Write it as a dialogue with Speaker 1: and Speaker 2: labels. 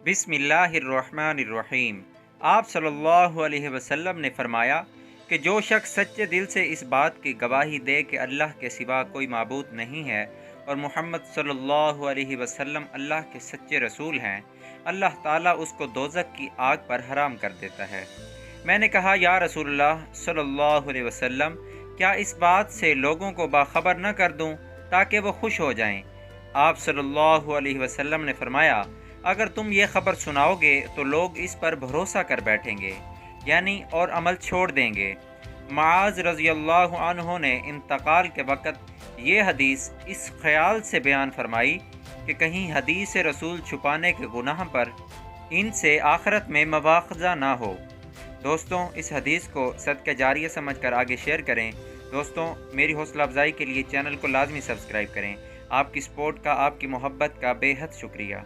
Speaker 1: बिस्मिल्लाहिर्रहमानिर्रहीम। आप सल्लल्लाहु अलैहि वसल्लम ने फरमाया कि जो शख्स सच्चे दिल से इस बात की गवाही दे कि अल्लाह के सिवा कोई माबूद नहीं है और मोहम्मद सल्लल्लाहु अलैहि वसल्लम अल्लाह के सच्चे रसूल हैं, अल्लाह ताला उसको दोज़ख की आग पर हराम कर देता है। मैंने कहा, या रसूलल्लाह सल्लल्लाहु अलैहि वसल्लम, क्या इस बात से लोगों को बाखबर न कर दूं ताकि वो खुश हो जाएं? आप सल्लल्लाहु अलैहि वसल्लम ने फरमाया, अगर तुम ये खबर सुनाओगे तो लोग इस पर भरोसा कर बैठेंगे, यानी और अमल छोड़ देंगे। मुआज़ रज़ियल्लाहु अन्हु ने इंतकाल के वक़्त ये हदीस इस ख्याल से बयान फरमाई कि कहीं हदीस रसूल छुपाने के गुनाह पर इनसे आखिरत में मवाख़ज़ा ना हो। दोस्तों, इस हदीस को सदक़े जारिया समझकर आगे शेयर करें। दोस्तों, मेरी हौसला अफजाई के लिए चैनल को लाजमी सब्सक्राइब करें। आपकी सपोर्ट का, आपकी मोहब्बत का बेहद शुक्रिया।